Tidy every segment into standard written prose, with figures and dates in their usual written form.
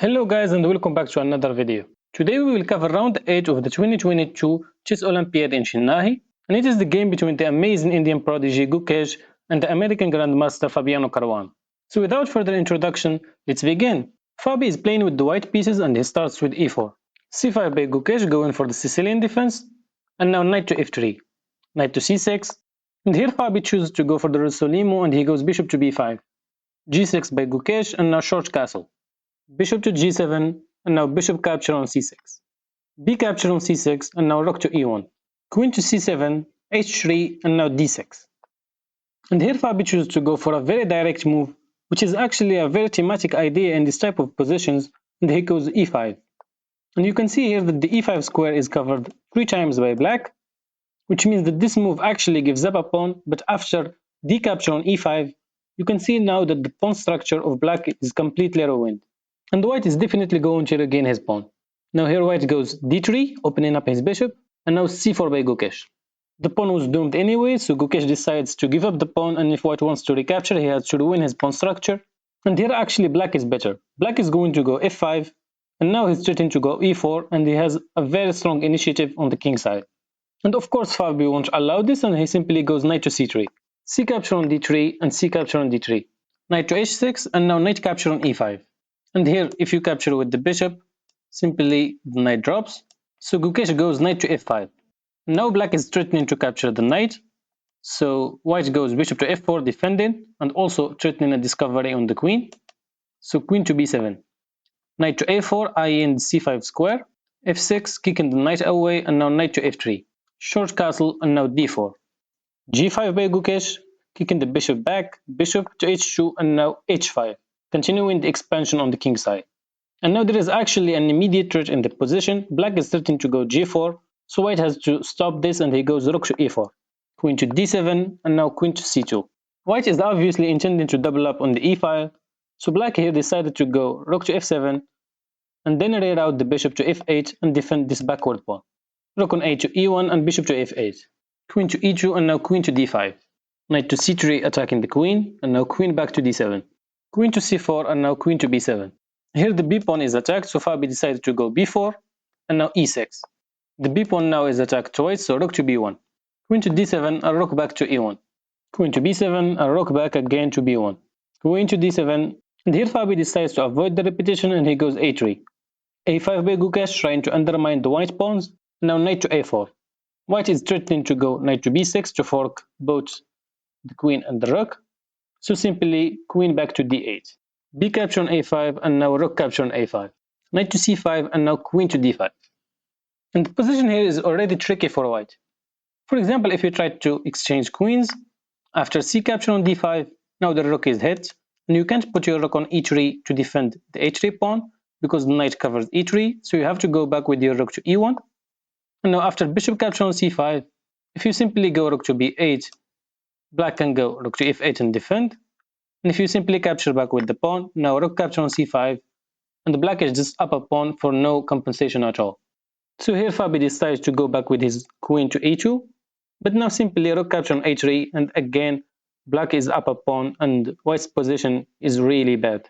Hello guys and welcome back to another video. Today we will cover round 8 of the 2022 Chess Olympiad in Chennai, and it is the game between the amazing Indian prodigy Gukesh and the American grandmaster Fabiano Caruana. So without further introduction, let's begin. Fabi is playing with the white pieces and he starts with e4. c5 by Gukesh going for the Sicilian defense, and now knight to f3, knight to c6, and here Fabi chooses to go for the Rossolimo and he goes bishop to b5, g6 by Gukesh and now short castle. Bishop to g7 and now bishop capture on c6. B capture on c6 and now rook to e1. Queen to c7, h3 and now d6. And here Fabi chooses to go for a very direct move, which is actually a very thematic idea in this type of positions, and he goes e5. And you can see here that the e5 square is covered 3 times by black, which means that this move actually gives up a pawn, but after d capture on e5, you can see now that the pawn structure of black is completely ruined. And white is definitely going to regain his pawn. Now here white goes d3, opening up his bishop, and now c4 by Gukesh. The pawn was doomed anyway, so Gukesh decides to give up the pawn, and if white wants to recapture, he has to ruin his pawn structure. And here actually black is better. Black is going to go f5, and now he's threatening to go e4, and he has a very strong initiative on the king side. And of course Fabi won't allow this, and he simply goes knight to c3. C capture on d3, and c capture on d3. Knight to h6, and now knight capture on e5. And here, if you capture with the bishop, simply the knight drops. So Gukesh goes knight to f5. Now black is threatening to capture the knight. So white goes bishop to f4, defending, and also threatening a discovery on the queen. So queen to b7. Knight to a4, eyeing the c5 square. f6, kicking the knight away, and now knight to f3. Short castle, and now d4. g5 by Gukesh, kicking the bishop back, bishop to h2, and now h5. Continuing the expansion on the king side. And now there is actually an immediate threat in the position. Black is threatening to go g4, so white has to stop this and he goes rook to e4. Queen to d7, and now queen to c2. White is obviously intending to double up on the e file, so black here decided to go rook to f7, and then rear out the bishop to f8 and defend this backward pawn. Rook on a to e1 and bishop to f8. Queen to e2 and now queen to d5. Knight to c3 attacking the queen, and now queen back to d7. Queen to c4 and now queen to b7. Here the b pawn is attacked, so Fabi decided to go b4 and now e6. The b pawn now is attacked twice, so rook to b1. Queen to d7 and rook back to e1. Queen to b7 and rook back again to b1. Queen to d7, and here Fabi decides to avoid the repetition and he goes a3. a5 by Gukesh, trying to undermine the white pawns. Now knight to a4. White is threatening to go knight to b6 to fork both the queen and the rook. So simply queen back to d8. B capture on a5 and now rook capture on a5. Knight to c5 and now queen to d5. And the position here is already tricky for white. For example, if you try to exchange queens, after c capture on d5, now the rook is hit, and you can't put your rook on e3 to defend the h3 pawn because the knight covers e3, so you have to go back with your rook to e1. And now after bishop capture on c5, if you simply go rook to b8, black can go rook to f8 and defend. And if you simply capture back with the pawn, now rook capture on c5, and the black is just up a pawn for no compensation at all. So here Fabi decides to go back with his queen to e2, but now simply rook capture on a3, and again black is up a pawn and white's position is really bad.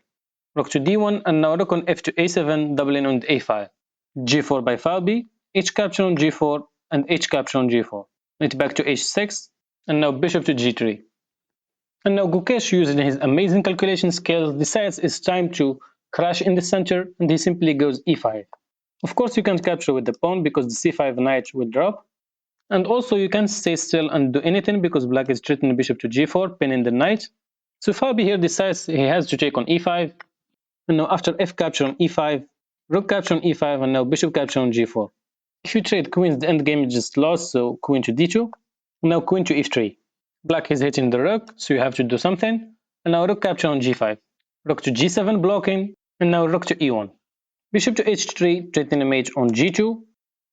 Rook to d1, and now rook on f to a7, doubling on the a5. g4 by Fabi, h capture on g4, and h capture on g4. Knight back to h6, and now bishop to g3. And now Gukesh, using his amazing calculation skills, decides it's time to crash in the center, and he simply goes e5. Of course you can't capture with the pawn because the c5 knight will drop, and also you can't stay still and do anything because black is threatening bishop to g4, pinning the knight. So Fabi here decides he has to take on e5, and now after f capture on e5, rook capture on e5, and now bishop capture on g4. If you trade queens, the endgame is just lost, so queen to d2, now queen to f3. Black is hitting the rook, so you have to do something, and now rook capture on g5. Rook to g7 blocking, and now rook to e1. Bishop to h3, threatening a mate on g2,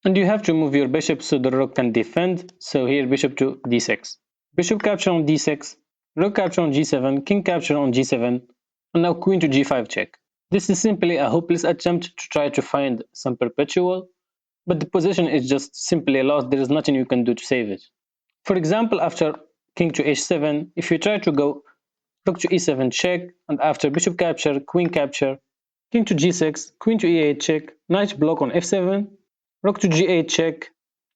and you have to move your bishop so the rook can defend, so here bishop to d6. Bishop capture on d6, rook capture on g7, king capture on g7, and now queen to g5 check. This is simply a hopeless attempt to try to find some perpetual, but the position is just simply lost. There is nothing you can do to save it. For example, after king to h7, if you try to go rook to e7 check, and after bishop capture, queen capture, king to g6, queen to e8 check, knight block on f7, rook to g8 check,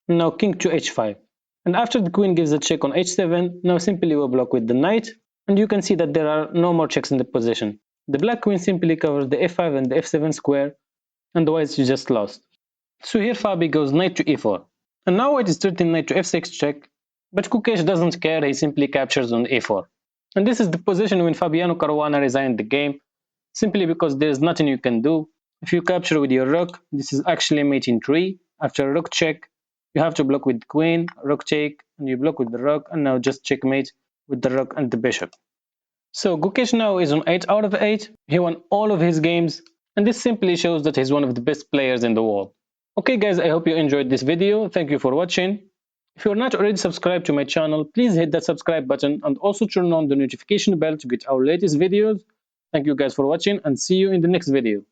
now king to h5. And after the queen gives a check on h7, now simply we block with the knight, and you can see that there are no more checks in the position. The black queen simply covers the f5 and the f7 square, and the white is just lost. So here Fabi goes knight to e4, and now white is threatening knight to f6 check, but Gukesh doesn't care, he simply captures on a4. And this is the position when Fabiano Caruana resigned the game, simply because there's nothing you can do. If you capture with your rook, this is actually mate in 3. After rook check, you have to block with the queen, rook take, and you block with the rook, and now just checkmate with the rook and the bishop. So Gukesh now is on 8 out of 8, he won all of his games, and this simply shows that he's one of the best players in the world. Okay guys, I hope you enjoyed this video, thank you for watching. If you are not already subscribed to my channel, please hit that subscribe button and also turn on the notification bell to get our latest videos. Thank you guys for watching and see you in the next video.